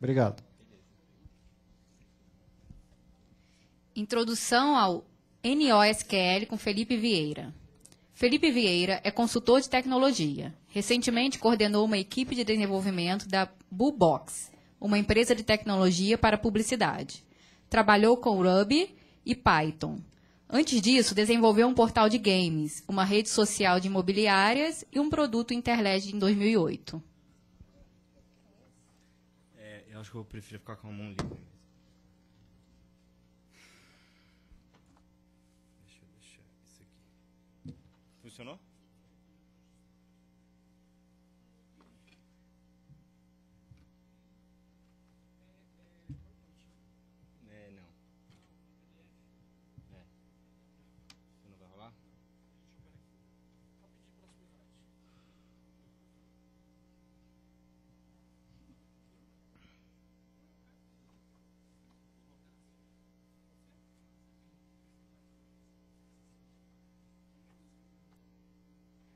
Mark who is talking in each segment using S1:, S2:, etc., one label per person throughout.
S1: Obrigado.
S2: Introdução ao NoSQL com Felipe Vieira. Felipe Vieira é consultor de tecnologia. Recentemente coordenou uma equipe de desenvolvimento da Boobox, uma empresa de tecnologia para publicidade. Trabalhou com Ruby e Python. Antes disso, desenvolveu um portal de games, uma rede social de imobiliárias e um produto Interled em 2008.
S3: Eu acho que eu prefiro ficar com a mão livre. Deixa eu deixar isso aqui. Funcionou? Não. Você não vai rolar?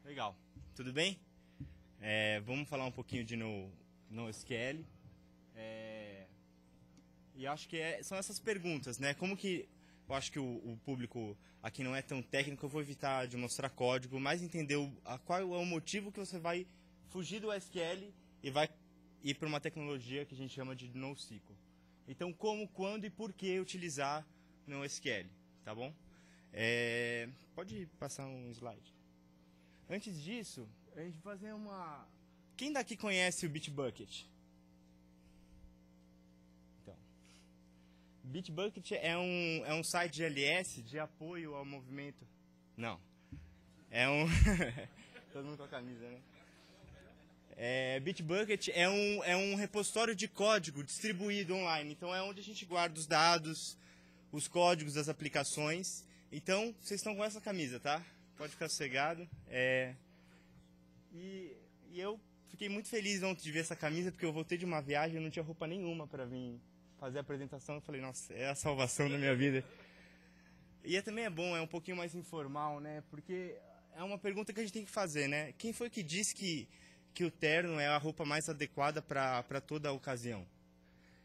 S3: Legal. Tudo bem? Vamos falar um pouquinho de NoSQL. E acho que são essas perguntas, né? Como que... Eu acho que o público aqui não é tão técnico, eu vou evitar de mostrar código, mas entender qual é o motivo que você vai fugir do SQL e vai ir para uma tecnologia que a gente chama de NoSQL. Então, como, quando e por que utilizar NoSQL, tá bom? Pode passar um slide. Antes disso, a gente vai fazer uma... Quem daqui conhece o Bitbucket? Então, Bitbucket é um site de LS de apoio ao movimento... Não. É um... Todo mundo com a camisa, né? Bitbucket é um repositório de código distribuído online. Então, é onde a gente guarda os dados, os códigos das aplicações. Então, vocês estão com essa camisa, tá? Pode ficar sossegado. E eu fiquei muito feliz ontem de ver essa camisa, porque eu voltei de uma viagem e não tinha roupa nenhuma para vir fazer a apresentação. Eu falei, nossa, é a salvação da minha vida. E também é bom, é um pouquinho mais informal, né? Porque é uma pergunta que a gente tem que fazer, né? Quem foi que disse que o terno é a roupa mais adequada para toda a ocasião?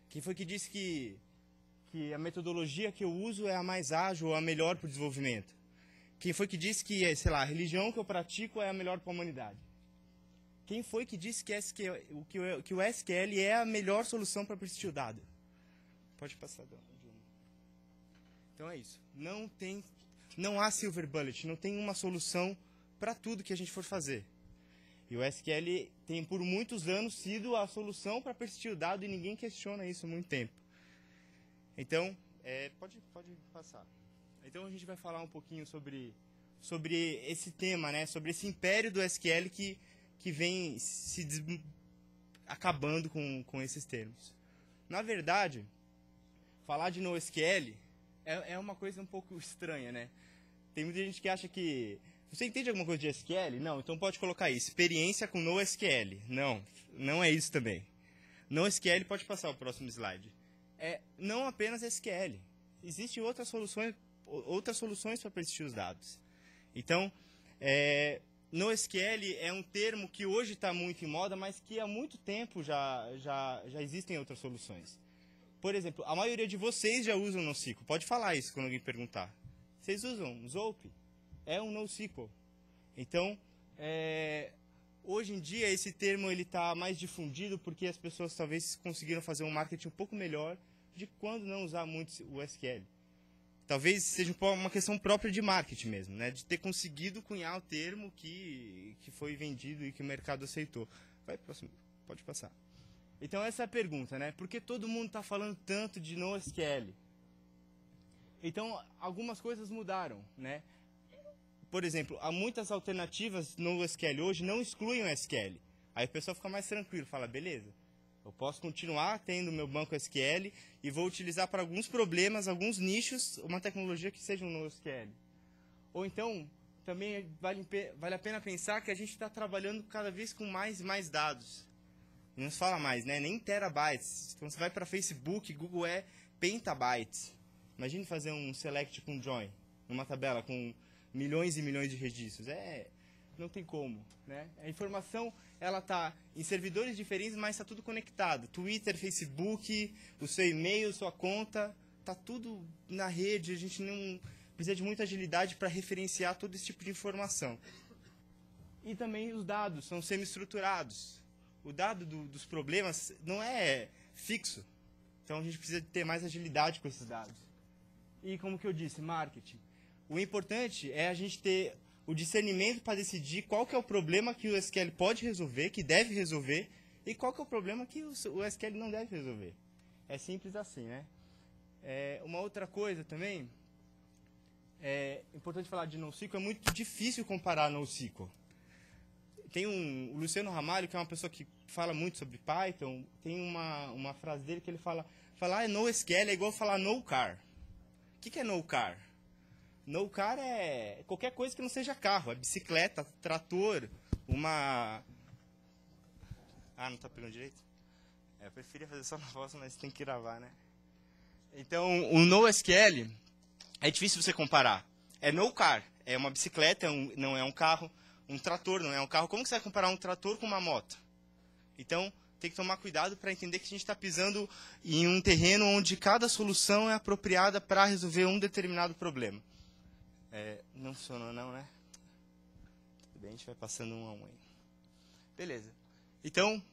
S3: Quem foi que disse que a metodologia que eu uso é a mais ágil ou a melhor para o desenvolvimento? Quem foi que disse que, sei lá, a religião que eu pratico é a melhor para a humanidade? Quem foi que disse que o SQL é a melhor solução para persistir o dado? Pode passar, Dilma. Então é isso. Não há silver bullet, não tem uma solução para tudo que a gente for fazer. E o SQL tem por muitos anos sido a solução para persistir o dado e ninguém questiona isso há muito tempo. Então, pode passar. Então a gente vai falar um pouquinho sobre esse tema, né? Sobre esse império do SQL que vem acabando com esses termos. Na verdade, falar de NoSQL é uma coisa um pouco estranha, né? Tem muita gente que acha que... Você entende alguma coisa de SQL? Não, então pode colocar aí, experiência com NoSQL. Não é isso também. NoSQL, pode passar o próximo slide. Não apenas SQL. Existem outras soluções para persistir os dados. Então, NoSQL é um termo que hoje está muito em moda, mas que há muito tempo já existem outras soluções. Por exemplo, a maioria de vocês já usam NoSQL. Pode falar isso quando alguém perguntar. Vocês usam Zope? É um NoSQL. Então, hoje em dia esse termo está mais difundido porque as pessoas talvez conseguiram fazer um marketing um pouco melhor de quando não usar muito o SQL. Talvez seja uma questão própria de marketing mesmo, né? De ter conseguido cunhar o termo que foi vendido e que o mercado aceitou. Vai, próximo, pode passar. Então essa é a pergunta, né? Por que todo mundo está falando tanto de NoSQL? Então, algumas coisas mudaram, né? Por exemplo, há muitas alternativas no SQL hoje não excluem o SQL. Aí o pessoal fica mais tranquilo, fala, beleza, eu posso continuar tendo meu banco SQL e vou utilizar para alguns problemas, alguns nichos, uma tecnologia que seja um NoSQL. Ou então, também vale a pena pensar que a gente está trabalhando cada vez com mais e mais dados. Não se fala mais, né? Nem terabytes. Então você vai para Facebook, Google é petabytes. Imagine fazer um select com join, numa tabela com milhões e milhões de registros. Não tem como, né? A informação, ela está em servidores diferentes, mas está tudo conectado. Twitter, Facebook, o seu e-mail, sua conta, está tudo na rede. A gente não precisa de muita agilidade para referenciar todo esse tipo de informação. E também os dados são semi-estruturados. O dado dos problemas não é fixo. Então a gente precisa ter mais agilidade com esses dados. E como que eu disse, marketing. O importante é a gente ter o discernimento para decidir qual que é o problema que o SQL pode resolver, que deve resolver, e qual que é o problema que o SQL não deve resolver. É simples assim, né? Uma outra coisa também, é importante falar de NoSQL, é muito difícil comparar NoSQL. Tem o Luciano Ramalho, que é uma pessoa que fala muito sobre Python, tem uma frase dele que ele fala NoSQL é igual falar no car. O que é no car? No car é qualquer coisa que não seja carro, é bicicleta, trator, uma... Ah, não está pegando direito? Eu preferia fazer só na voz, mas tem que gravar, né? Então, o NoSQL é difícil você comparar. É no car, é uma bicicleta, não é um carro. Um trator não é um carro. Como que você vai comparar um trator com uma moto? Então, tem que tomar cuidado para entender que a gente está pisando em um terreno onde cada solução é apropriada para resolver um determinado problema. Não funcionou não, né? Tudo bem, a gente vai passando um a um aí. Beleza. Então,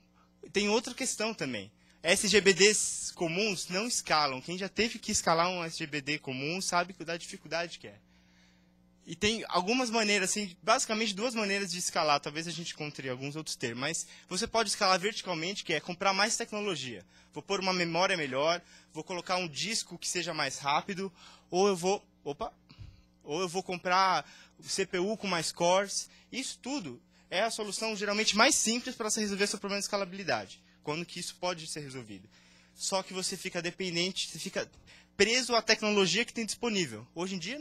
S3: tem outra questão também. SGBDs comuns não escalam. Quem já teve que escalar um SGBD comum sabe da dificuldade que é. E tem algumas maneiras, assim, basicamente duas maneiras de escalar. Talvez a gente encontre alguns outros termos. Mas você pode escalar verticalmente, que é comprar mais tecnologia. Vou pôr uma memória melhor, vou colocar um disco que seja mais rápido, ou eu vou comprar CPU com mais cores. Isso tudo é a solução geralmente mais simples para você resolver seu problema de escalabilidade. Quando que isso pode ser resolvido. Só que você fica dependente, você fica preso à tecnologia que tem disponível. Hoje em dia...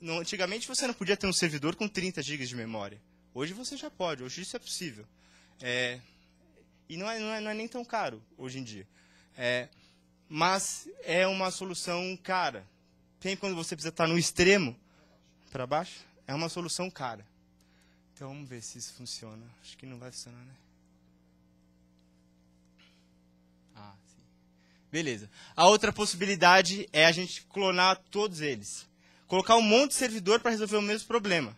S3: Antigamente você não podia ter um servidor com 30 GB de memória. Hoje você já pode, hoje isso é possível. E não é nem tão caro hoje em dia. Mas é uma solução cara. Tem quando você precisa estar no extremo, para baixo, é uma solução cara. Então vamos ver se isso funciona. Acho que não vai funcionar, né? Sim. Beleza. A outra possibilidade é a gente clonar todos eles. Colocar um monte de servidor para resolver o mesmo problema.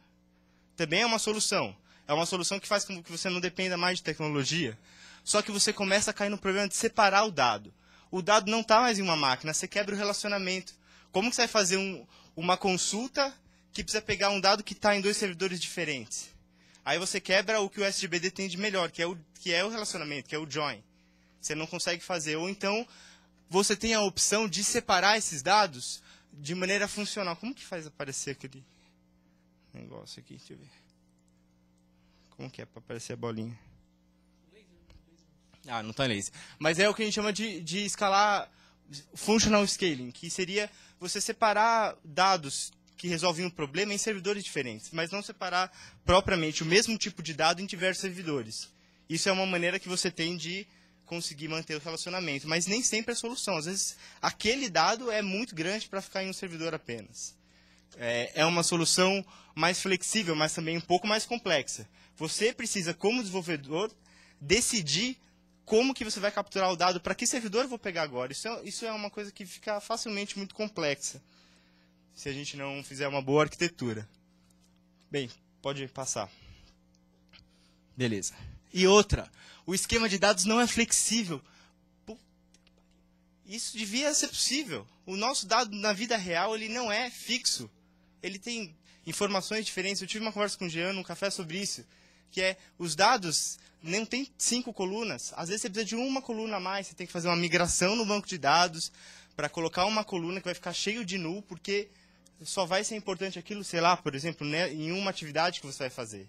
S3: Também é uma solução. É uma solução que faz com que você não dependa mais de tecnologia. Só que você começa a cair no problema de separar o dado. O dado não está mais em uma máquina, você quebra o relacionamento. Como que você vai fazer uma consulta que precisa pegar um dado que está em dois servidores diferentes? Aí você quebra o que o SGBD tem de melhor, que é o relacionamento, que é o join. Você não consegue fazer. Ou então, você tem a opção de separar esses dados de maneira funcional. Como que faz aparecer aquele negócio aqui? Deixa eu ver. Como que é para aparecer a bolinha? Não está em laser. Mas é o que a gente chama de escalar functional scaling, que seria você separar dados que resolvem um problema em servidores diferentes, mas não separar propriamente o mesmo tipo de dado em diversos servidores. Isso é uma maneira que você tem de conseguir manter o relacionamento, mas nem sempre é solução. Às vezes, aquele dado é muito grande para ficar em um servidor apenas. É uma solução mais flexível, mas também um pouco mais complexa. Você precisa, como desenvolvedor, decidir como que você vai capturar o dado, para que servidor eu vou pegar agora. Isso é uma coisa que fica facilmente muito complexa, se a gente não fizer uma boa arquitetura. Bem, pode passar. Beleza. E outra, o esquema de dados não é flexível. Isso devia ser possível. O nosso dado na vida real ele não é fixo. Ele tem informações diferentes. Eu tive uma conversa com o Jean num café sobre isso, que é os dados não tem 5 colunas. Às vezes você precisa de uma coluna a mais. Você tem que fazer uma migração no banco de dados para colocar uma coluna que vai ficar cheio de null, porque só vai ser importante aquilo, sei lá, por exemplo, né, em uma atividade que você vai fazer.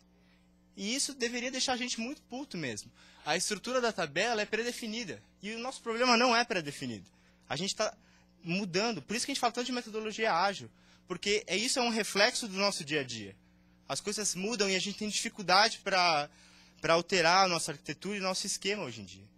S3: E isso deveria deixar a gente muito puto mesmo. A estrutura da tabela é pré-definida. E o nosso problema não é pré-definido. A gente está mudando. Por isso que a gente fala tanto de metodologia ágil. Porque isso é um reflexo do nosso dia a dia. As coisas mudam e a gente tem dificuldade para alterar a nossa arquitetura e nosso esquema hoje em dia.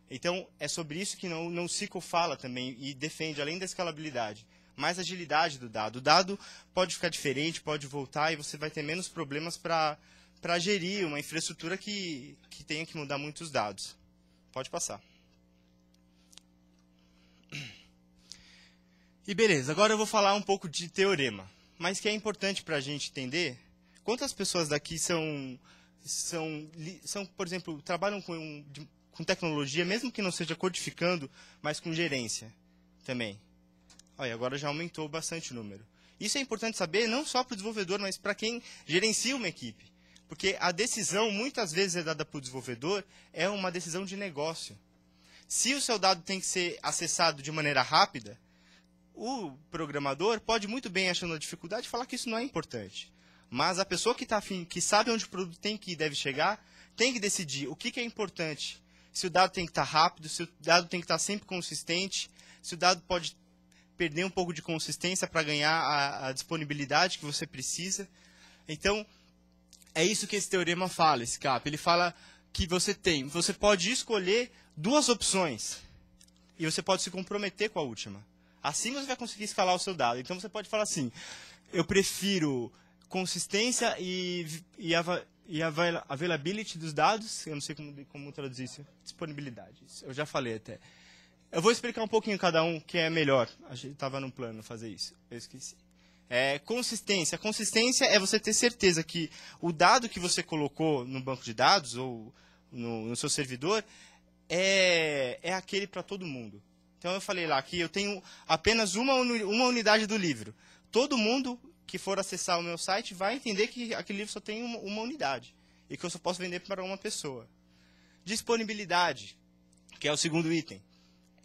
S3: Então, é sobre isso que o NoSQL fala também e defende, além da escalabilidade, mais agilidade do dado. O dado pode ficar diferente, pode voltar e você vai ter menos problemas para para gerir uma infraestrutura que tenha que mudar muitos dados. Pode passar. E beleza, agora eu vou falar um pouco de teorema, mas que é importante para a gente entender quantas pessoas daqui são, por exemplo, trabalham com tecnologia, mesmo que não seja codificando, mas com gerência também. Olha, agora já aumentou bastante o número. Isso é importante saber não só para o desenvolvedor, mas para quem gerencia uma equipe. Porque a decisão, muitas vezes é dada para o desenvolvedor, é uma decisão de negócio. Se o seu dado tem que ser acessado de maneira rápida, o programador pode muito bem, achando a dificuldade, falar que isso não é importante. Mas a pessoa que sabe onde o produto tem que ir, deve chegar, tem que decidir o que é importante. Se o dado tem que estar rápido, se o dado tem que estar sempre consistente, se o dado pode perder um pouco de consistência para ganhar a disponibilidade que você precisa. Então, é isso que esse teorema fala, esse CAP. Ele fala que você pode escolher duas opções e você pode se comprometer com a última. Assim você vai conseguir escalar o seu dado. Então você pode falar assim, eu prefiro consistência e availability dos dados, eu não sei como traduzir isso, disponibilidade, eu já falei até. Eu vou explicar um pouquinho cada um que é melhor, a gente estava no plano fazer isso, eu esqueci. Consistência. Consistência é você ter certeza que o dado que você colocou no banco de dados ou no seu servidor é aquele para todo mundo. Então eu falei lá que eu tenho apenas uma unidade do livro. Todo mundo que for acessar o meu site vai entender que aquele livro só tem uma unidade e que eu só posso vender para uma pessoa. Disponibilidade, que é o segundo item,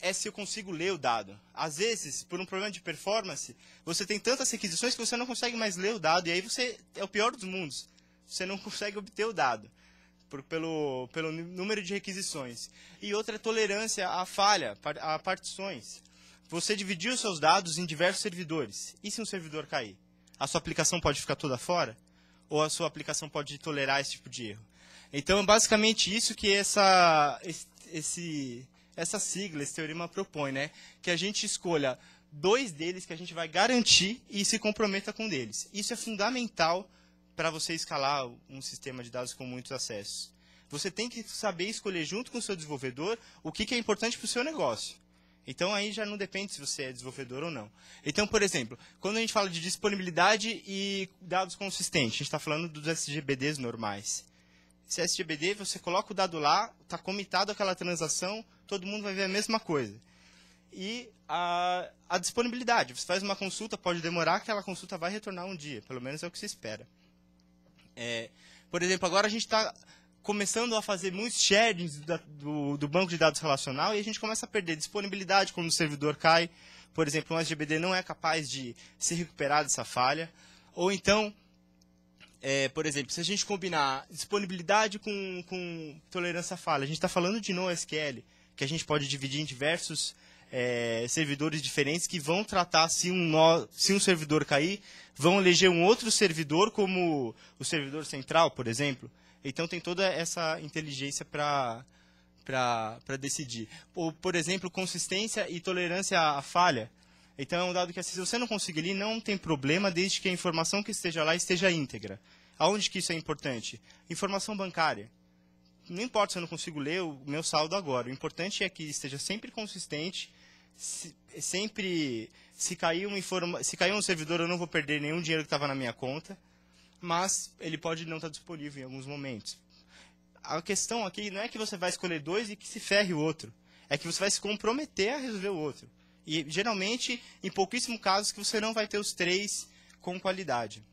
S3: é se eu consigo ler o dado. Às vezes, por um problema de performance, você tem tantas requisições que você não consegue mais ler o dado e aí você é o pior dos mundos. Você não consegue obter o dado pelo número de requisições. E outra é tolerância à falha, a partições. Você dividir os seus dados em diversos servidores. E se um servidor cair? A sua aplicação pode ficar toda fora? Ou a sua aplicação pode tolerar esse tipo de erro? Então, é basicamente isso que essa sigla, esse teorema propõe, né? Que a gente escolha 2 deles que a gente vai garantir e se comprometa com um deles. Isso é fundamental para você escalar um sistema de dados com muitos acessos. Você tem que saber escolher junto com o seu desenvolvedor o que é importante para o seu negócio. Então, aí já não depende se você é desenvolvedor ou não. Então, por exemplo, quando a gente fala de disponibilidade e dados consistentes, a gente está falando dos SGBDs normais. Esse SGBD, você coloca o dado lá, está comitado aquela transação, todo mundo vai ver a mesma coisa. E a disponibilidade, você faz uma consulta, pode demorar, aquela consulta vai retornar um dia, pelo menos é o que se espera. Por exemplo, agora a gente está começando a fazer muitos sharings do banco de dados relacional e a gente começa a perder disponibilidade quando o servidor cai. Por exemplo, um SGBD não é capaz de se recuperar dessa falha. Ou então, por exemplo, se a gente combinar disponibilidade com tolerância à falha, a gente está falando de NoSQL, que a gente pode dividir em diversos servidores diferentes que vão tratar, se um servidor cair, vão eleger um outro servidor como o servidor central, por exemplo. Então tem toda essa inteligência para decidir. Por exemplo, consistência e tolerância à falha. Então é um dado que, se você não conseguir ler, não tem problema, desde que a informação que esteja lá esteja íntegra. Aonde que isso é importante? Informação bancária. Não importa se eu não consigo ler o meu saldo agora. O importante é que esteja sempre consistente. Se cair um servidor, eu não vou perder nenhum dinheiro que estava na minha conta. Mas ele pode não estar disponível em alguns momentos. A questão aqui não é que você vai escolher 2 e que se ferre o outro. É que você vai se comprometer a resolver o outro. E, geralmente, em pouquíssimos casos, que você não vai ter os 3 com qualidade.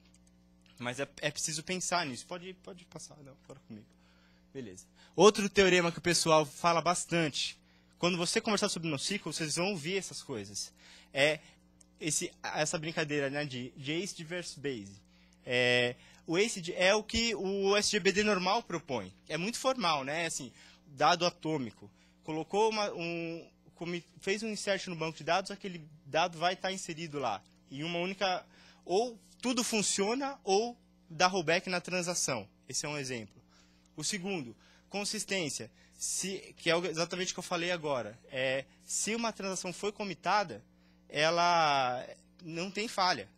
S3: Mas é preciso pensar nisso. Pode passar, não, fora comigo. Beleza. Outro teorema que o pessoal fala bastante. Quando você conversar sobre NoSQL, vocês vão ouvir essas coisas. Essa brincadeira, né, de ACID versus BASE. O ACID é o que o SGBD normal propõe. É muito formal, né? Assim, dado atômico. Colocou fez um insert no banco de dados, aquele dado vai estar inserido lá. Em uma única... Ou tudo funciona, ou dá rollback na transação. Esse é um exemplo. O segundo, consistência. Que é exatamente o que eu falei agora. Se uma transação foi comitada, ela não tem falha.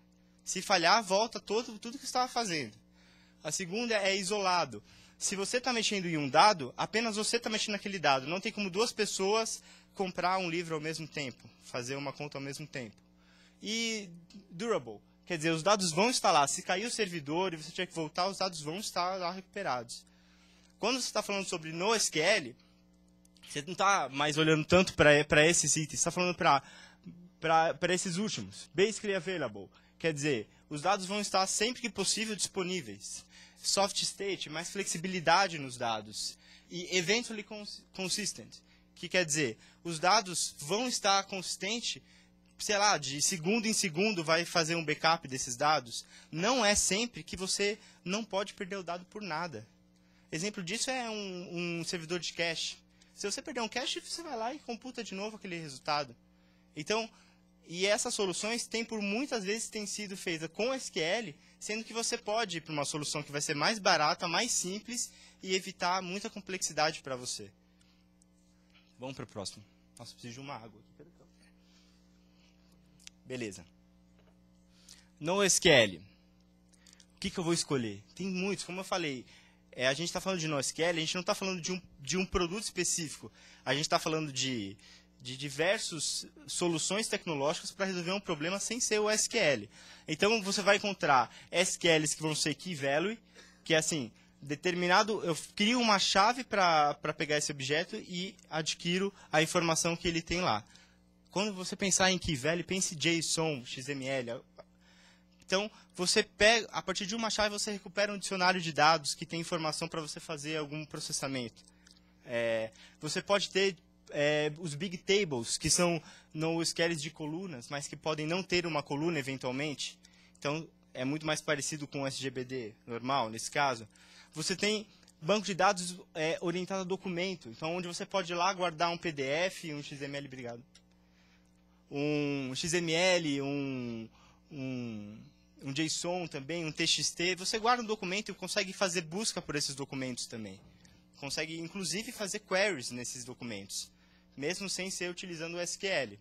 S3: Se falhar, volta tudo que estava fazendo. A segunda é isolado. Se você está mexendo em um dado, apenas você está mexendo naquele dado. Não tem como duas pessoas comprar um livro ao mesmo tempo, fazer uma conta ao mesmo tempo. E durable, quer dizer, os dados vão estar lá. Se cair o servidor e você tiver que voltar, os dados vão estar lá recuperados. Quando você está falando sobre NoSQL, você não está mais olhando tanto para esses itens, você está falando para esses últimos. Basically available, quer dizer, os dados vão estar sempre que possível disponíveis. Soft state, mais flexibilidade nos dados. E eventually consistent, que quer dizer, os dados vão estar consistentes, sei lá, de segundo em segundo vai fazer um backup desses dados. Não é sempre que você não pode perder o dado por nada. Exemplo disso é um servidor de cache. Se você perder um cache, você vai lá e computa de novo aquele resultado. Então, e essas soluções por muitas vezes têm sido feitas com SQL, sendo que você pode ir para uma solução que vai ser mais barata, mais simples e evitar muita complexidade para você. Vamos para o próximo. Nossa, preciso de uma água aqui. Beleza. NoSQL. O que eu vou escolher? Tem muitos, como eu falei. A gente está falando de NoSQL, a gente não está falando de um produto específico. A gente está falando de diversas soluções tecnológicas para resolver um problema sem ser o SQL. Então, você vai encontrar SQLs que vão ser key value, que é assim, determinado, eu crio uma chave para pegar esse objeto e adquiro a informação que ele tem lá. Quando você pensar em key value, pense JSON, XML. Então, você pega, a partir de uma chave, você recupera um dicionário de dados que tem informação para você fazer algum processamento. Você pode ter os big tables, que são NoSQLs de colunas, mas que podem não ter uma coluna eventualmente. Então, é muito mais parecido com o SGBD normal, nesse caso. Você tem banco de dados orientado a documento, então onde você pode ir lá guardar um PDF, um XML, obrigado. Um XML, um JSON também, um TXT. Você guarda um documento e consegue fazer busca por esses documentos também. Consegue, inclusive, fazer queries nesses documentos, mesmo sem ser utilizando o SQL.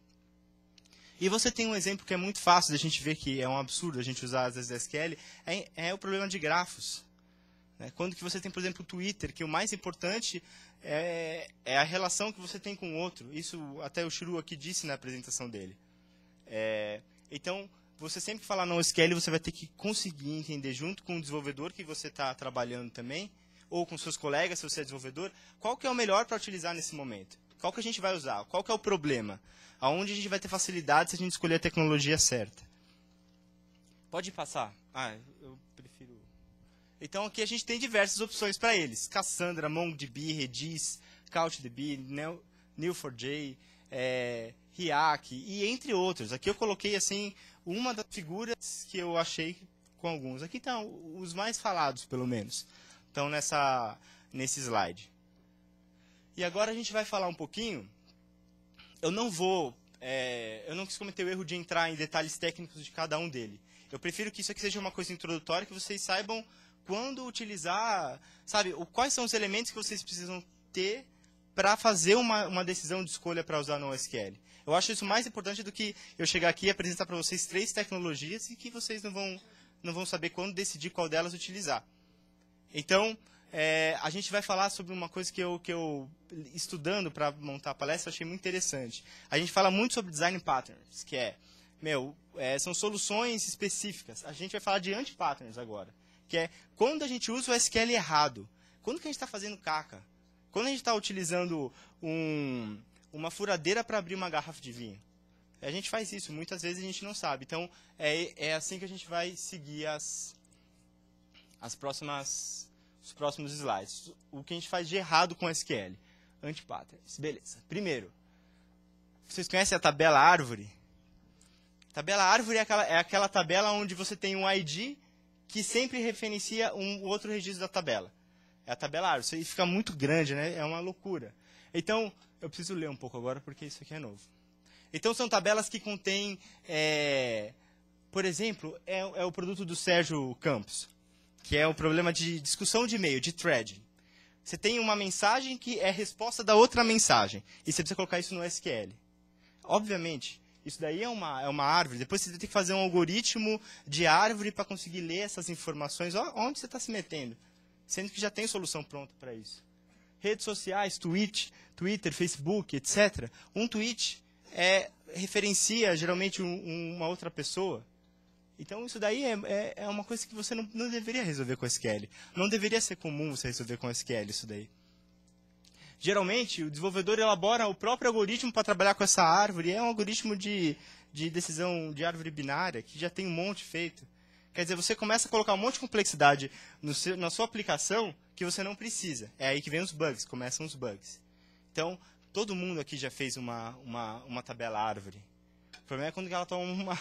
S3: E você tem um exemplo que é muito fácil da gente ver que é um absurdo a gente usar às vezes SQL, é o problema de grafos. Quando que você tem, por exemplo, o Twitter, que o mais importante é a relação que você tem com o outro. Isso até o Shuru aqui disse na apresentação dele. Então, você sempre que falar NoSQL, você vai ter que conseguir entender junto com o desenvolvedor que você está trabalhando também, ou com seus colegas, se você é desenvolvedor, qual que é o melhor para utilizar nesse momento. Qual que a gente vai usar? Qual que é o problema? Aonde a gente vai ter facilidade se a gente escolher a tecnologia certa. Pode passar? Eu prefiro... Então, aqui a gente tem diversas opções para eles. Cassandra, MongoDB, Redis, CouchDB, Neo4j, Riak, e entre outros. Aqui eu coloquei assim uma das figuras que eu achei com alguns. Aqui estão os mais falados, pelo menos. Estão nesse slide. E agora a gente vai falar um pouquinho. Eu não quis cometer o erro de entrar em detalhes técnicos de cada um dele. Eu prefiro que isso aqui seja uma coisa introdutória, que vocês saibam quando utilizar, sabe, quais são os elementos que vocês precisam ter para fazer uma decisão de escolha para usar NoSQL. Eu acho isso mais importante do que eu chegar aqui e apresentar para vocês 3 tecnologias e que vocês não vão saber quando decidir qual delas utilizar. Então, a gente vai falar sobre uma coisa que eu estudando para montar a palestra, achei muito interessante. A gente fala muito sobre design patterns, que são soluções específicas. A gente vai falar de anti-patterns agora, que é quando a gente usa o SQL errado. Quando que a gente está fazendo caca? Quando a gente está utilizando uma furadeira para abrir uma garrafa de vinho. A gente faz isso, muitas vezes a gente não sabe. Então, é assim que a gente vai seguir os próximos slides. O que a gente faz de errado com SQL. Anti-patterns. Beleza. Primeiro, vocês conhecem a tabela árvore? Tabela árvore é aquela tabela onde você tem um ID que sempre referencia um outro registro da tabela. É a tabela árvore. Isso aí fica muito grande, né? É uma loucura. Então, eu preciso ler um pouco agora porque isso aqui é novo. Então, são tabelas que contêm, por exemplo, é o produto do Sérgio Campos, que é o problema de discussão de e-mail, de thread. Você tem uma mensagem que é resposta da outra mensagem, e você precisa colocar isso no SQL. Obviamente, Isso daí é uma árvore. Depois você tem que fazer um algoritmo de árvore para conseguir ler essas informações. Onde você está se metendo? Sendo que já tem solução pronta para isso. Redes sociais, Twitter, Facebook, etc. Um tweet referencia geralmente uma outra pessoa. Então isso daí é uma coisa que você não deveria resolver com SQL. Não deveria ser comum você resolver com SQL isso daí. Geralmente, o desenvolvedor elabora o próprio algoritmo para trabalhar com essa árvore. É um algoritmo de decisão de árvore binária, que já tem um monte feito. Quer dizer, você começa a colocar um monte de complexidade na sua aplicação que você não precisa. É aí que vem os bugs, começam os bugs. Então, todo mundo aqui já fez uma tabela árvore. O problema é quando ela toma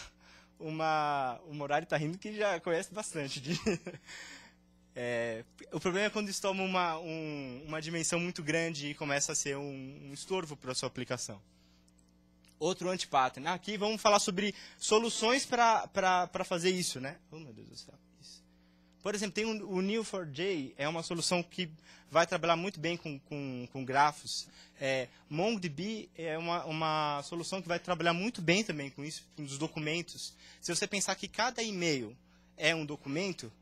S3: o Morari está rindo que já conhece bastante. O problema é quando isso toma uma dimensão muito grande e começa a ser um estorvo para a sua aplicação. Outro anti-pattern. Aqui vamos falar sobre soluções para fazer isso, né? Oh, meu Deus do céu. Isso. Por exemplo, tem o Neo4j, é uma solução que vai trabalhar muito bem com grafos. MongoDB é uma solução que vai trabalhar muito bem também com isso, com os documentos. Se você pensar que cada e-mail é um documento,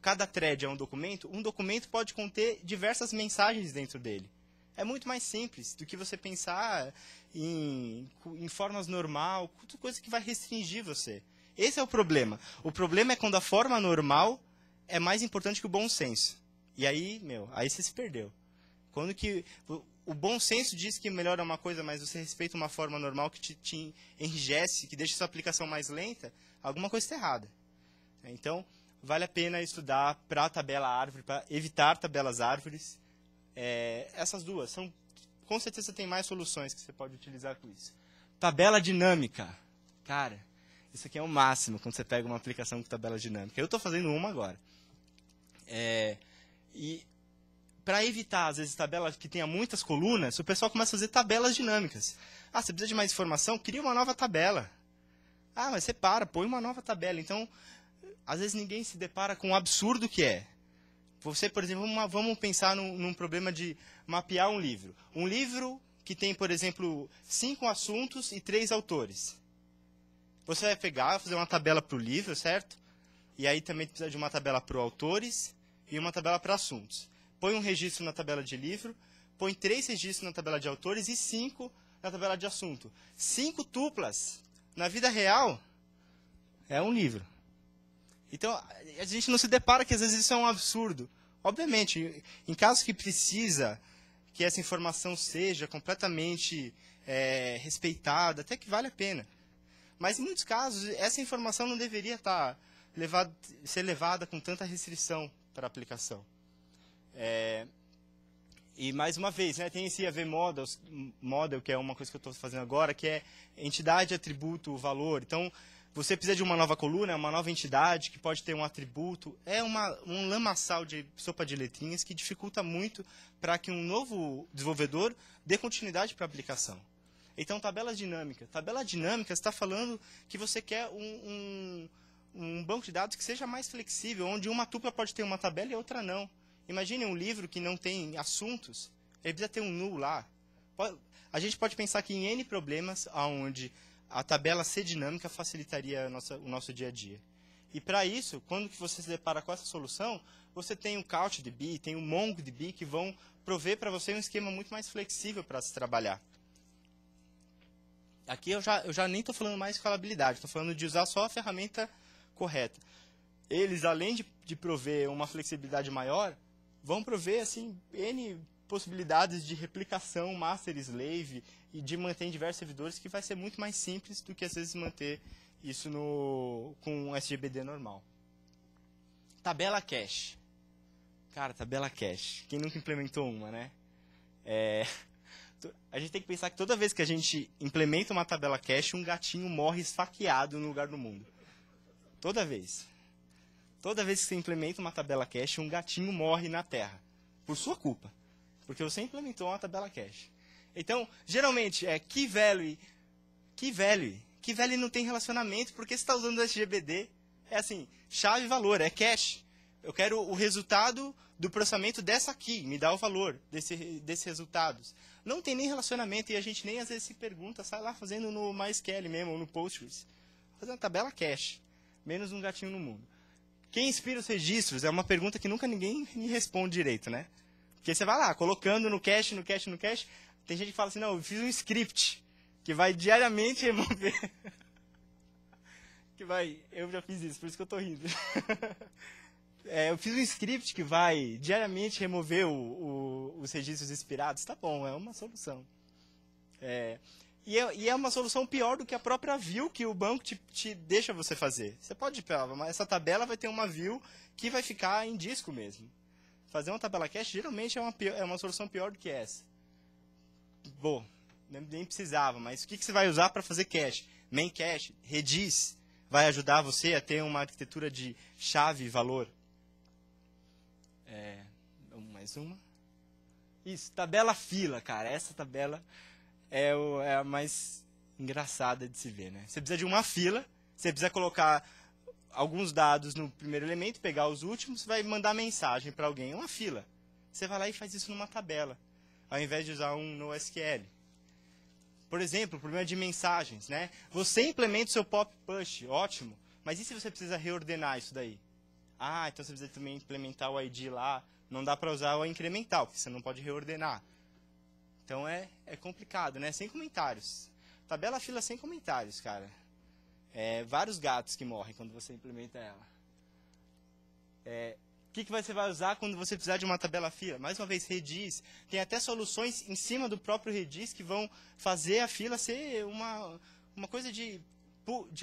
S3: cada thread é um documento pode conter diversas mensagens dentro dele. É muito mais simples do que você pensar em formas normal, coisa que vai restringir você. Esse é o problema. O problema é quando a forma normal é mais importante que o bom senso. E aí, aí você se perdeu. Quando que o bom senso diz que melhora uma coisa, mas você respeita uma forma normal que te enrijece, que deixa sua aplicação mais lenta, alguma coisa está errada. Então, vale a pena estudar para a tabela árvore, para evitar tabelas árvores. Essas duas são, com certeza tem mais soluções que você pode utilizar com isso. Tabela dinâmica. Cara, isso aqui é o máximo quando você pega uma aplicação com tabela dinâmica. Eu estou fazendo uma agora. E para evitar, às vezes, tabelas que tenha muitas colunas, o pessoal começa a fazer tabelas dinâmicas. Você precisa de mais informação? Cria uma nova tabela. Mas separa, põe uma nova tabela. Então, às vezes ninguém se depara com o absurdo que é. Você, por exemplo, vamos pensar num problema de mapear um livro. Um livro que tem, por exemplo, 5 assuntos e 3 autores. Você vai pegar, fazer uma tabela para o livro, certo? E aí também precisa de uma tabela para autores e uma tabela para assuntos. Põe um registro na tabela de livro, põe 3 registros na tabela de autores e 5 na tabela de assunto. 5 tuplas. Na vida real, é um livro. Então, a gente não se depara que às vezes isso é um absurdo. Obviamente, em casos que precisa que essa informação seja completamente respeitada, até que vale a pena. Mas, em muitos casos, essa informação não deveria ser levada com tanta restrição para a aplicação. E, mais uma vez, tem esse AV Model, que é uma coisa que eu estou fazendo agora, que é entidade, atributo, valor. Então, você precisa de uma nova coluna, uma nova entidade que pode ter um atributo. É um lamaçal de sopa de letrinhas que dificulta muito para que um novo desenvolvedor dê continuidade para a aplicação. Então, tabela dinâmica. Tabela dinâmica está falando que você quer um banco de dados que seja mais flexível, onde uma tupla pode ter uma tabela e outra não. Imagine um livro que não tem assuntos, ele precisa ter um null lá. A gente pode pensar que em N problemas onde a tabela ser dinâmica facilitaria o nosso dia a dia. E para isso, quando que você se depara com essa solução, você tem o CouchDB, tem o MongoDB, que vão prover para você um esquema muito mais flexível para se trabalhar. Aqui eu já nem estou falando mais de escalabilidade, estou falando de usar só a ferramenta correta. Eles, além de prover uma flexibilidade maior, vão prover assim, N possibilidades de replicação, master slave, e de manter em diversos servidores, que vai ser muito mais simples do que, às vezes, manter isso com um SGBD normal. Tabela cache. Cara, tabela cache. Quem nunca implementou uma, né? A gente tem que pensar que toda vez que a gente implementa uma tabela cache, um gatinho morre esfaqueado no lugar do mundo. Toda vez. Toda vez que você implementa uma tabela cache, um gatinho morre na Terra. Por sua culpa. Porque você implementou uma tabela cache. Então, geralmente, key value. Key value não tem relacionamento, porque você está usando o SGBD. É assim, chave e valor, é cache. Eu quero o resultado do processamento dessa aqui, me dá o valor desses resultados. Não tem nem relacionamento e a gente nem às vezes se pergunta, sai lá fazendo no MySQL mesmo, ou no Postgres. Fazendo uma tabela cache, menos um gatinho no mundo. Quem inspira os registros é uma pergunta que nunca ninguém me responde direito, né? Porque você vai lá, colocando no cache, no cache, no cache, tem gente que fala assim, não, eu fiz um script que vai diariamente remover... Eu já fiz isso, por isso que eu estou rindo. Eu fiz um script que vai diariamente remover os registros expirados. Tá bom, é uma solução. E é uma solução pior do que a própria view que o banco te deixa você fazer. Você pode, mas essa tabela vai ter uma view que vai ficar em disco mesmo. Fazer uma tabela cache geralmente é uma solução pior do que essa. Bom, nem precisava, mas o que você vai usar para fazer cache? Main cache, Redis, vai ajudar você a ter uma arquitetura de chave e valor. Mais uma. Isso, tabela fila, cara. Essa tabela é a mais engraçada de se ver, né? Você precisa de uma fila, você precisa colocar alguns dados no primeiro elemento, pegar os últimos, vai mandar mensagem para alguém. Uma fila. Você vai lá e faz isso numa tabela, ao invés de usar um NoSQL. Por exemplo, o problema de mensagens, né? Você implementa o seu pop push, ótimo, mas e se você precisa reordenar isso daí? Então você precisa também implementar o ID lá, não dá para usar o incremental, porque você não pode reordenar. Então é complicado, né? Sem comentários. Tabela fila sem comentários, cara. Vários gatos que morrem quando você implementa ela. O que você vai usar quando você precisar de uma tabela fila? Mais uma vez, Redis. Tem até soluções em cima do próprio Redis que vão fazer a fila ser uma coisa de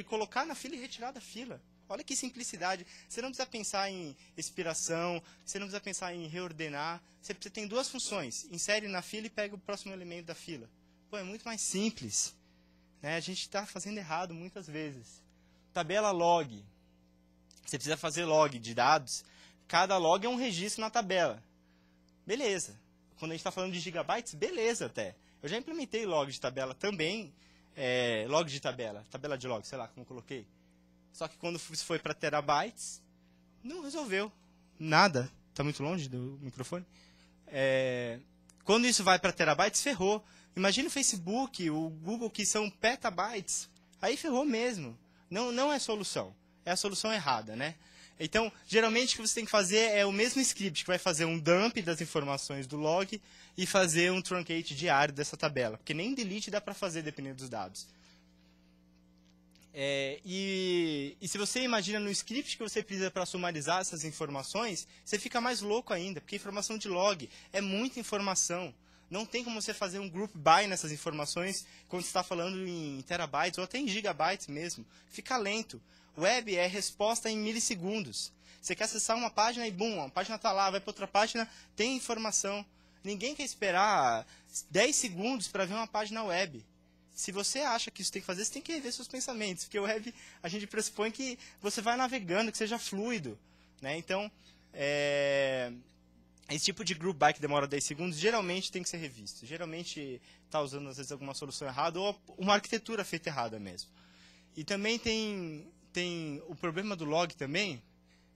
S3: colocar na fila e retirar da fila. Olha que simplicidade. Você não precisa pensar em expiração, você não precisa pensar em reordenar. Você tem duas funções. Insere na fila e pega o próximo elemento da fila. É muito mais simples. Né? A gente está fazendo errado muitas vezes. Tabela log. Você precisa fazer log de dados. Cada log é um registro na tabela. Beleza. Quando a gente está falando de gigabytes, beleza até. Eu já implementei log de tabela também. Log de tabela. Tabela de log, sei lá como eu coloquei. Só que quando isso foi para terabytes, não resolveu. Nada. Está muito longe do microfone. Quando isso vai para terabytes, ferrou. Imagina o Facebook, o Google, que são petabytes. Aí ferrou mesmo. Não é solução. É a solução errada, né? Então, geralmente o que você tem que fazer é o mesmo script, que vai fazer um dump das informações do log e fazer um truncate diário dessa tabela. Porque nem delete dá para fazer, dependendo dos dados. E se você imagina no script que você precisa para sumarizar essas informações, você fica mais louco ainda, porque informação de log é muita informação. Não tem como você fazer um group by nessas informações quando você está falando em terabytes ou até em gigabytes mesmo. Fica lento. Web é resposta em milissegundos. Você quer acessar uma página e, bum, a página está lá, vai para outra página, tem informação. Ninguém quer esperar 10 segundos para ver uma página web. Se você acha que isso tem que fazer, você tem que rever seus pensamentos. Porque o web, a gente pressupõe que você vai navegando, que seja fluido. Né? Então, esse tipo de group by que demora 10 segundos, geralmente tem que ser revisto. Geralmente está usando, às vezes, alguma solução errada ou uma arquitetura feita errada mesmo. E também tem o problema do log também,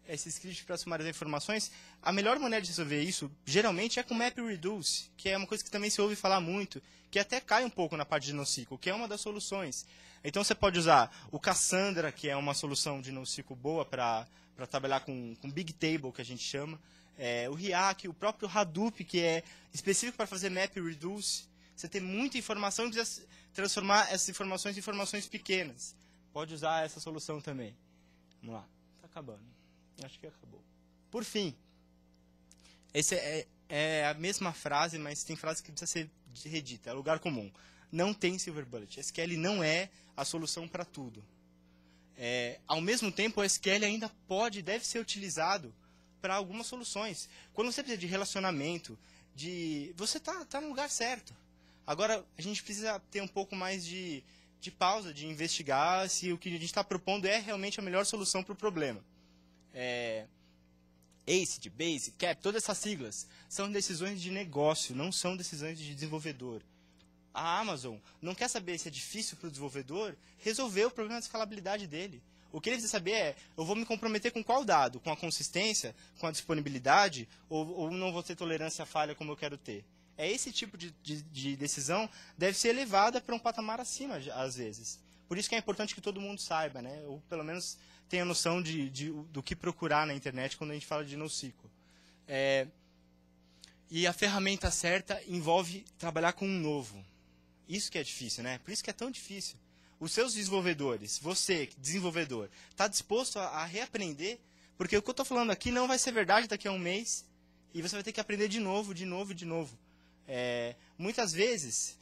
S3: esse script para sumarizar informações. A melhor maneira de resolver isso, geralmente, é com MapReduce, que é uma coisa que também se ouve falar muito, que até cai um pouco na parte de NoSQL, que é uma das soluções. Então, você pode usar o Cassandra, que é uma solução de NoSQL boa para trabalhar com Big Table, que a gente chama. O Riak, o próprio Hadoop, que é específico para fazer MapReduce. Você tem muita informação e precisa transformar essas informações em informações pequenas. Pode usar essa solução também. Vamos lá. Está acabando. Acho que acabou. Por fim, essa é a mesma frase, mas tem frase que precisa ser redita. É lugar comum. Não tem silver bullet. SQL não é a solução para tudo. Ao mesmo tempo, o SQL ainda pode e deve ser utilizado para algumas soluções. Quando você precisa de relacionamento, você está no lugar certo. Agora, a gente precisa ter um pouco mais de pausa, de investigar se o que a gente está propondo é realmente a melhor solução para o problema. ACID, BASIC, CAP, todas essas siglas são decisões de negócio, não são decisões de desenvolvedor. A Amazon não quer saber se é difícil para o desenvolvedor resolver o problema da escalabilidade dele. O que ele precisa saber é, eu vou me comprometer com qual dado? Com a consistência, com a disponibilidade, ou não vou ter tolerância à falha como eu quero ter? Esse tipo de decisão deve ser elevada para um patamar acima, às vezes. Por isso que é importante que todo mundo saiba, né? Ou pelo menos tenha noção do que procurar na internet quando a gente fala de NoSQL. E a ferramenta certa envolve trabalhar com um novo. Isso que é difícil, né? Por isso que é tão difícil. Os seus desenvolvedores, você, desenvolvedor, está disposto a reaprender? Porque o que eu estou falando aqui não vai ser verdade daqui a um mês e você vai ter que aprender de novo, de novo, de novo. Muitas vezes,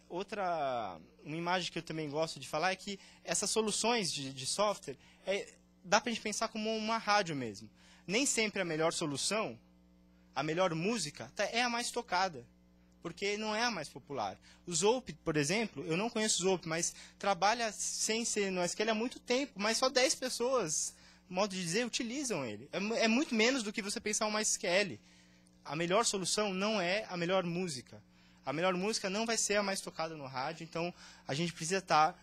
S3: uma imagem que eu também gosto de falar é que essas soluções de software, dá para a gente pensar como uma rádio mesmo. Nem sempre a melhor solução, a melhor música, é a mais tocada. Porque não é a mais popular. O Zope, por exemplo, eu não conheço o Zope, mas trabalha sem ser no SQL há muito tempo, mas só 10 pessoas, modo de dizer, utilizam ele. É muito menos do que você pensar um MySQL. A melhor solução não é a melhor música. A melhor música não vai ser a mais tocada no rádio, então a gente precisa estar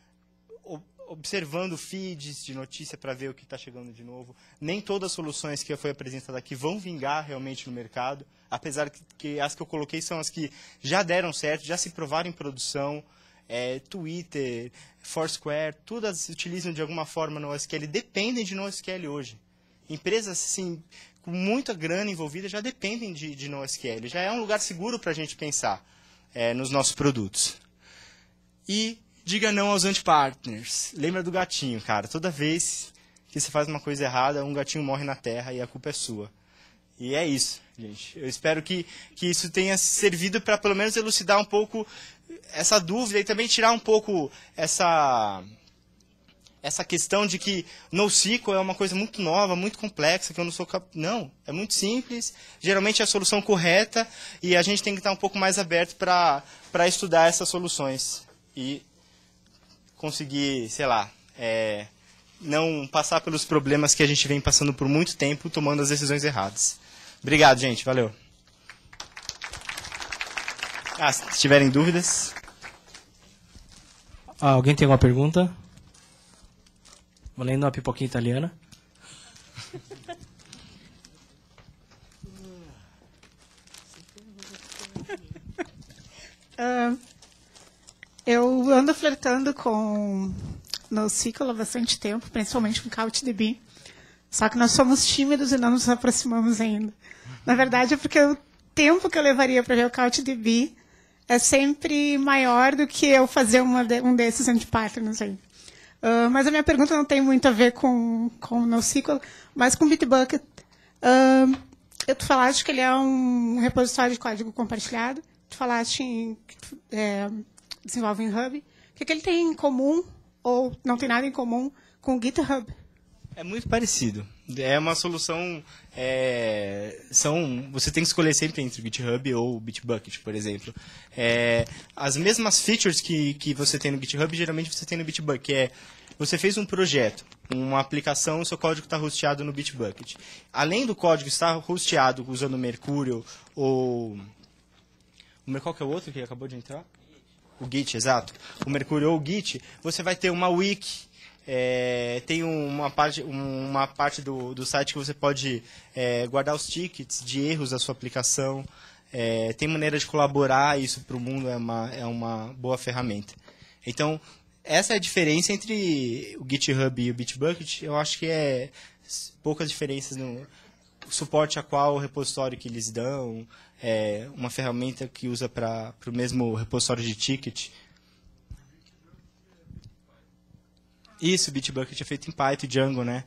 S3: observando feeds de notícia para ver o que está chegando de novo. Nem todas as soluções que foi apresentada aqui vão vingar realmente no mercado, apesar que as que eu coloquei são as que já deram certo, já se provaram em produção. Twitter, Foursquare, todas se utilizam de alguma forma no NoSQL, dependem de NoSQL hoje. Empresas assim, com muita grana envolvida já dependem de NoSQL. Já é um lugar seguro para a gente pensar nos nossos produtos. E diga não aos anti-partners. Lembra do gatinho, cara. Toda vez que você faz uma coisa errada, um gatinho morre na terra e a culpa é sua. E é isso, gente. Eu espero que isso tenha servido para pelo menos elucidar um pouco essa dúvida e também tirar um pouco essa questão de que NoSQL é uma coisa muito nova, muito complexa, que eu não sou capaz. Não, é muito simples, geralmente é a solução correta e a gente tem que estar um pouco mais aberto para estudar essas soluções e conseguir, sei lá, não passar pelos problemas que a gente vem passando por muito tempo, tomando as decisões erradas. Obrigado, gente. Valeu. Se tiverem dúvidas.
S1: Alguém tem alguma pergunta? Valendo uma pipoquinha italiana.
S4: Eu ando flertando com NoSQL há bastante tempo, principalmente com CouchDB. Só que nós somos tímidos e não nos aproximamos ainda. Na verdade, é porque o tempo que eu levaria para ver o CouchDB é sempre maior do que eu fazer um desses anti-patterns aí. Mas a minha pergunta não tem muito a ver com NoSQL, mas com Bitbucket. Tu falaste que ele é um repositório de código compartilhado. Tu falaste que desenvolve em Hub. O que ele tem em comum, ou não tem nada em comum, com o GitHub?
S3: É muito parecido. É uma solução... você tem que escolher sempre entre o GitHub ou o Bitbucket, por exemplo. As mesmas features que você tem no GitHub, geralmente você tem no Bitbucket. Você fez um projeto, uma aplicação, o seu código está hosteado no Bitbucket. Além do código estar hosteado usando o Mercurial ou... Qual que é o outro que acabou de entrar? O Git, exato. O Mercurial ou o Git, você vai ter uma wiki. Tem uma parte do site que você pode guardar os tickets de erros da sua aplicação. Tem maneira de colaborar, isso para o mundo é uma boa ferramenta. Então, essa é a diferença entre o GitHub e o Bitbucket. Eu acho que poucas diferenças no suporte a qual repositório que eles dão, uma ferramenta que usa para o mesmo repositório de ticket. Isso, Bitbucket é feito em Python e Django, né?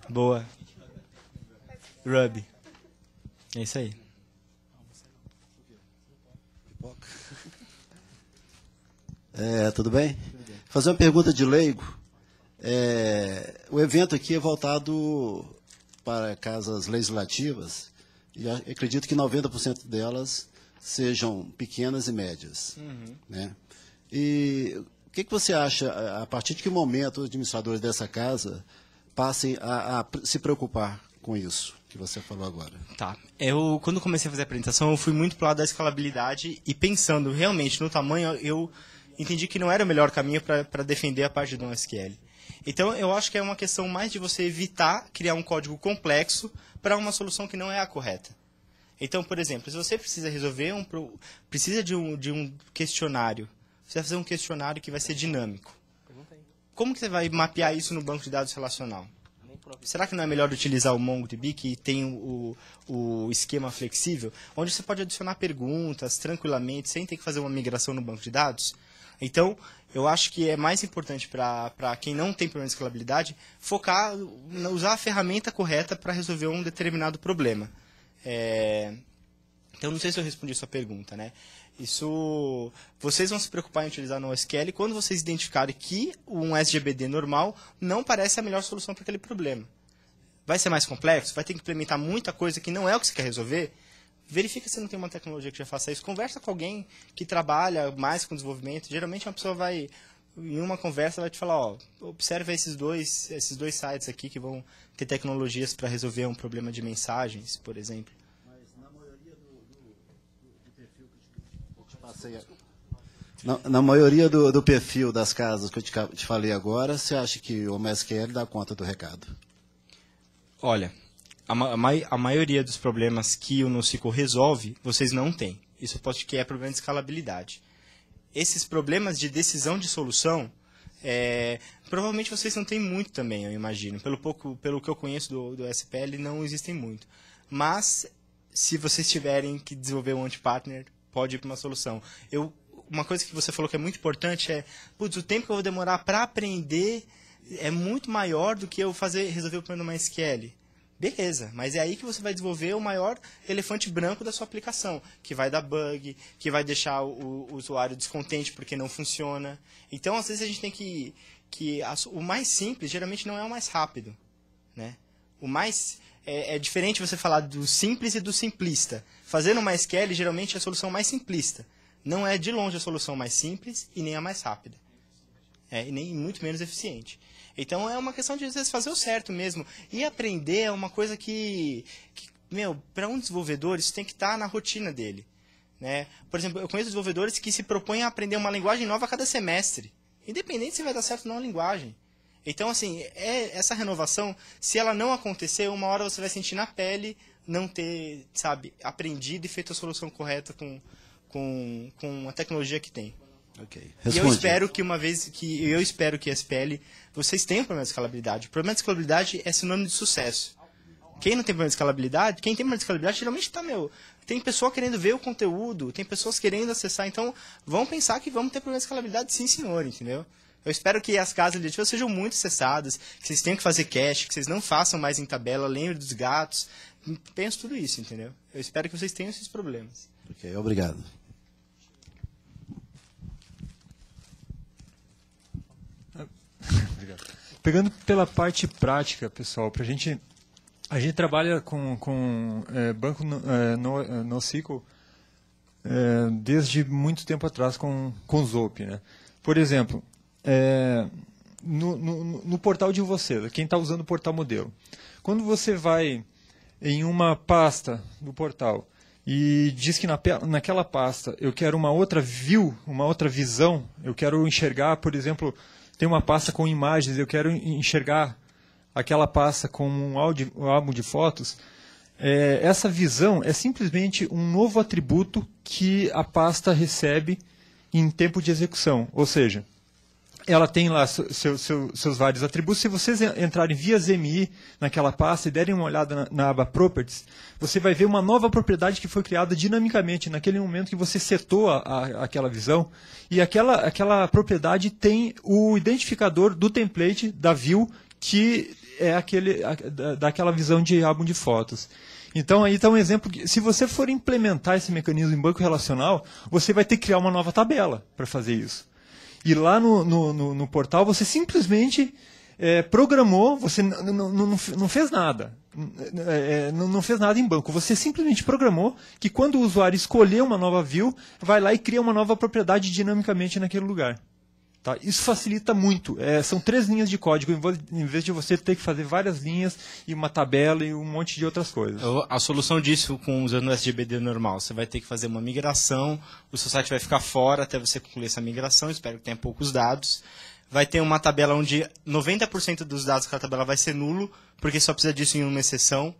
S3: Boa. Ruby. É isso aí.
S5: Tudo bem? Fazer uma pergunta de leigo. O evento aqui é voltado para casas legislativas e acredito que 90% delas sejam pequenas e médias. Uhum. Né? E o que você acha, a partir de que momento os administradores dessa casa passem a se preocupar com isso que você falou agora?
S3: Tá. Quando comecei a fazer a apresentação, eu fui muito para o lado da escalabilidade e pensando realmente no tamanho, eu entendi que não era o melhor caminho para defender a parte do NoSQL. Então, eu acho que é uma questão mais de você evitar criar um código complexo para uma solução que não é a correta. Então, por exemplo, se você precisa resolver precisa de um questionário, você vai fazer um questionário que vai ser dinâmico. Como que você vai mapear isso no banco de dados relacional? Será que não é melhor utilizar o MongoDB, que tem o esquema flexível, onde você pode adicionar perguntas tranquilamente, sem ter que fazer uma migração no banco de dados? Então, eu acho que é mais importante para quem não tem problema de escalabilidade, focar, usar a ferramenta correta para resolver um determinado problema. Então, não sei se eu respondi a sua pergunta, né? Isso, vocês vão se preocupar em utilizar no SQL quando vocês identificarem que um SGBD normal não parece a melhor solução para aquele problema. Vai ser mais complexo? Vai ter que implementar muita coisa que não é o que você quer resolver? Verifica se não tem uma tecnologia que já faça isso. Conversa com alguém que trabalha mais com desenvolvimento. Geralmente uma pessoa vai, em uma conversa, vai te falar, ó, observa esses dois sites aqui que vão ter tecnologias para resolver um problema de mensagens, por exemplo.
S5: Mas na maioria do perfil que eu te passei, na maioria do perfil das casas que eu te falei agora, você acha que o MySQL dá conta do recado?
S3: Olha, a maioria dos problemas que o NoSQL resolve, vocês não têm. Isso pode que é problema de escalabilidade. Esses problemas de decisão de solução, provavelmente vocês não têm muito também, eu imagino. Pelo que eu conheço do SPL, não existem muito. Mas, se vocês tiverem que desenvolver um anti-partner, pode ir para uma solução. Uma coisa que você falou que é muito importante é, o tempo que eu vou demorar para aprender é muito maior do que eu resolver o problema do MySQL. Beleza, mas é aí que você vai desenvolver o maior elefante branco da sua aplicação, que vai dar bug, que vai deixar o usuário descontente porque não funciona. Então, às vezes, a gente tem o mais simples, geralmente, não é o mais rápido. Né? O mais... É diferente você falar do simples e do simplista. Fazendo o MySQL, geralmente, é a solução mais simplista. Não é, de longe, a solução mais simples e nem a mais rápida. E nem muito menos eficiente. Então, é uma questão de, às vezes, fazer o certo mesmo. E aprender é uma coisa que para um desenvolvedor, isso tem que estar na rotina dele. Né? Por exemplo, eu conheço desenvolvedores que se propõem a aprender uma linguagem nova a cada semestre. Independente se vai dar certo ou não a linguagem. Então, assim, essa renovação, se ela não acontecer, uma hora você vai sentir na pele não ter, aprendido e feito a solução correta com a tecnologia que tem.
S5: Okay.
S3: E eu espero que SPL, vocês tenham problema de escalabilidade. O problema de escalabilidade é sinônimo de sucesso. Quem não tem problema de escalabilidade, geralmente tem pessoa querendo ver o conteúdo, tem pessoas querendo acessar, então vão pensar que vamos ter problema de escalabilidade, sim, senhor, entendeu? Eu espero que as casas legislativas sejam muito acessadas, que vocês tenham que fazer cache, que vocês não façam mais em tabela, lembre dos gatos, penso tudo isso, entendeu? Eu espero que vocês tenham esses problemas.
S5: Ok, obrigado.
S6: Obrigado. Pegando pela parte prática, pessoal, a gente trabalha com banco NoSQL desde muito tempo atrás com Zope, né? Por exemplo, no portal de vocês, quem está usando o portal modelo, quando você vai em uma pasta do portal e diz que naquela pasta eu quero uma outra view, uma outra visão, eu quero enxergar, por exemplo, tem uma pasta com imagens, eu quero enxergar aquela pasta como um álbum de fotos, essa visão é simplesmente um novo atributo que a pasta recebe em tempo de execução. Ou seja, ela tem lá seus vários atributos. Se vocês entrarem via ZMI naquela pasta e derem uma olhada na aba Properties, você vai ver uma nova propriedade que foi criada dinamicamente naquele momento que você setou aquela visão. E aquela propriedade tem o identificador do template da view, que é daquela visão de álbum de fotos. Então, aí está um exemplo que, se você for implementar esse mecanismo em banco relacional, você vai ter que criar uma nova tabela para fazer isso. E lá no portal você simplesmente programou, você não fez nada. Não fez nada em banco. Você simplesmente programou que quando o usuário escolher uma nova view, vai lá e cria uma nova propriedade dinamicamente naquele lugar. Tá? Isso facilita muito. São 3 linhas de código, em vez de você ter que fazer várias linhas e uma tabela e um monte de outras coisas.
S3: A solução disso, usando o SGBD normal, você vai ter que fazer uma migração, o seu site vai ficar fora até você concluir essa migração, espero que tenha poucos dados. vai ter uma tabela onde 90% dos dados daquela tabela vai ser nulo, porque só precisa disso em uma exceção.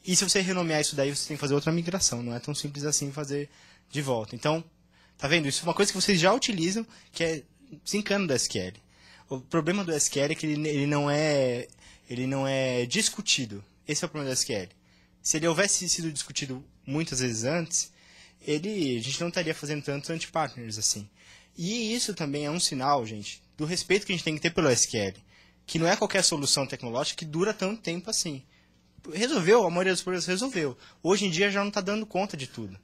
S3: E se você renomear isso daí, você tem que fazer outra migração. Não é tão simples assim fazer de volta. Então, tá vendo? Isso é uma coisa que vocês já utilizam, que é desencano do SQL. O problema do SQL é que ele não é discutido. Esse é o problema do SQL. Se ele houvesse sido discutido muitas vezes antes, a gente não estaria fazendo tantos anti-partners assim. E isso também é um sinal, gente, do respeito que a gente tem que ter pelo SQL. Que não é qualquer solução tecnológica que dura tanto tempo assim. Resolveu, a maioria dos problemas resolveu. Hoje em dia já não está dando conta de tudo.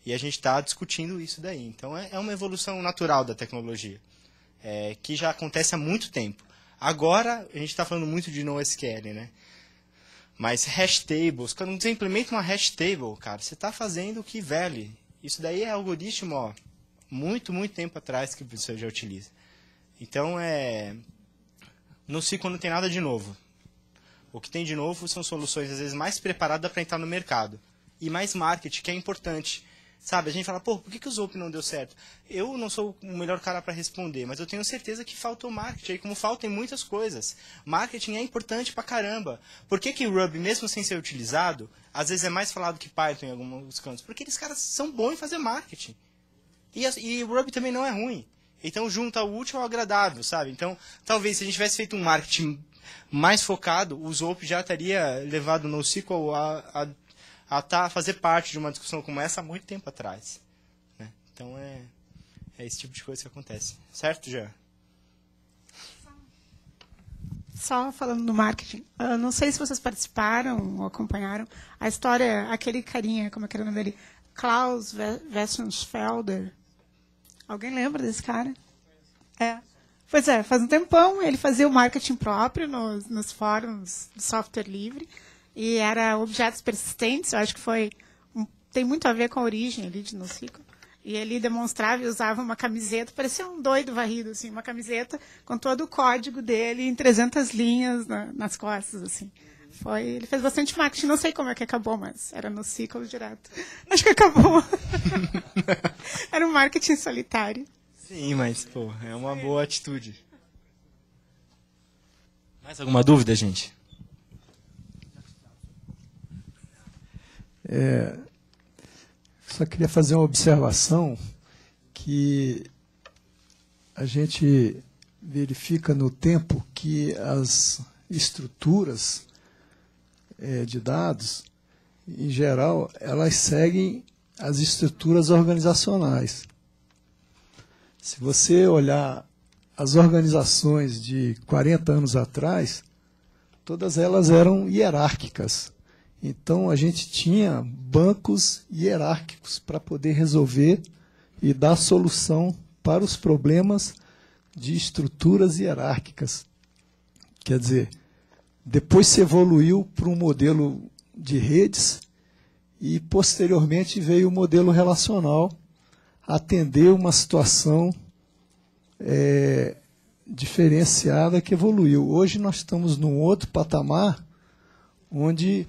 S3: E a gente está discutindo isso daí. Então é uma evolução natural da tecnologia, que já acontece há muito tempo. Agora a gente está falando muito de NoSQL, né? Mas hash tables, quando você implementa uma hash table, cara, você está fazendo o que vale. Isso daí é algoritmo, muito tempo atrás que você já utiliza. Então no SQL não tem nada de novo. O que tem de novo são soluções, às vezes, mais preparadas para entrar no mercado. E mais marketing, que é importante. Sabe, a gente fala, por que o Zope não deu certo? Eu não sou o melhor cara para responder, mas eu tenho certeza que faltou marketing. Aí, como faltam muitas coisas. Marketing é importante pra caramba. Por que o Ruby, mesmo sem ser utilizado, às vezes é mais falado que Python em alguns cantos? Porque eles caras são bons em fazer marketing. E o Ruby também não é ruim. Então, junta o útil ao agradável, sabe? Então, talvez, se a gente tivesse feito um marketing mais focado, o Zope já teria levado no NoSQL a fazer parte de uma discussão como essa há muito tempo atrás. Né? Então, é esse tipo de coisa que acontece. Certo, Jean?
S4: Só falando do marketing, não sei se vocês participaram ou acompanharam a história, aquele carinha, como é que era o nome dele? Klaus Westensfelder. Alguém lembra desse cara? Pois é, faz um tempão ele fazia o marketing próprio nos fóruns de software livre e era objetos persistentes, eu acho que tem muito a ver com a origem ali de NoSQL. E ele demonstrava e usava uma camiseta, parecia um doido varrido, assim, uma camiseta com todo o código dele em 300 linhas nas costas, assim. Ele fez bastante marketing, não sei como é que acabou, mas era NoSQL direto. Acho que acabou. Era um marketing solitário.
S3: Sim, mas, é uma boa atitude.
S1: Mais alguma dúvida, gente?
S7: Só queria fazer uma observação que a gente verifica no tempo que as estruturas de dados, em geral, elas seguem as estruturas organizacionais. Se você olhar as organizações de 40 anos atrás, todas elas eram hierárquicas. Então, a gente tinha bancos hierárquicos para poder resolver e dar solução para os problemas de estruturas hierárquicas. Quer dizer, depois se evoluiu para um modelo de redes e, posteriormente, veio o modelo relacional atender uma situação diferenciada que evoluiu. Hoje nós estamos num outro patamar onde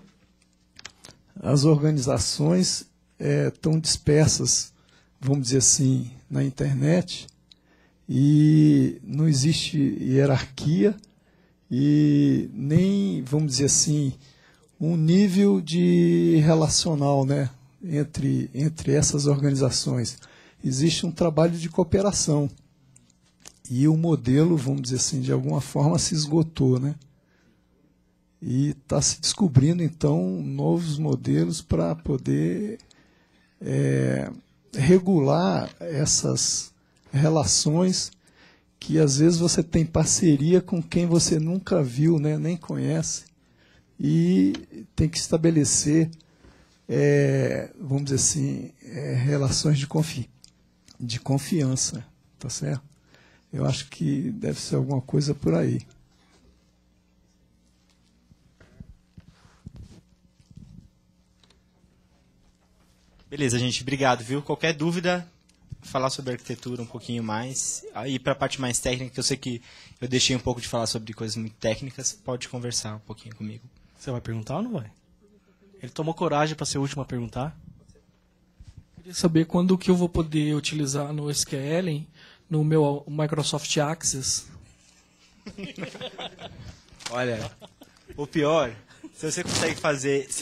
S7: as organizações estão dispersas, vamos dizer assim, na internet e não existe hierarquia e nem, vamos dizer assim, um nível de relacional, né, entre essas organizações. Existe um trabalho de cooperação e o modelo, vamos dizer assim, de alguma forma se esgotou, né? E está se descobrindo, então, novos modelos para poder regular essas relações que, às vezes, você tem parceria com quem você nunca viu, né, nem conhece, e tem que estabelecer, vamos dizer assim, relações de confiança, tá certo? Eu acho que deve ser alguma coisa por aí.
S3: Beleza, gente. Obrigado, viu? Qualquer dúvida, falar sobre arquitetura um pouquinho mais. Aí, para a parte mais técnica, que eu sei que eu deixei um pouco de falar sobre coisas muito técnicas, pode conversar um pouquinho comigo.
S1: Você vai perguntar ou não vai? Ele tomou coragem para ser o último a perguntar.
S8: Queria saber quando que eu vou poder utilizar no SQL, no meu Microsoft Access,
S3: Olha, o pior, se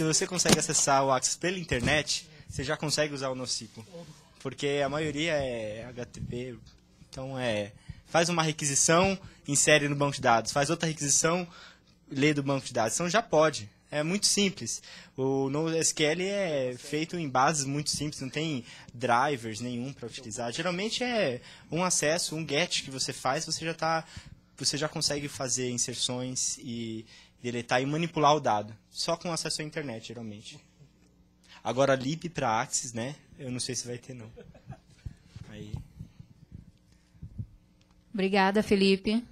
S3: você consegue acessar o Access pela internet, você já consegue usar o NoSQL. Porque a maioria é HTTP, então faz uma requisição, insere no banco de dados, faz outra requisição, lê do banco de dados. Então já pode. É muito simples. O NoSQL é feito em bases muito simples, não tem drivers nenhum para utilizar. Geralmente é um acesso, um GET que você faz, você já consegue fazer inserções e deletar e manipular o dado. Só com acesso à internet, geralmente. Agora, lib para Access, né? Eu não sei se vai ter, não. Aí.
S2: Obrigada, Felipe.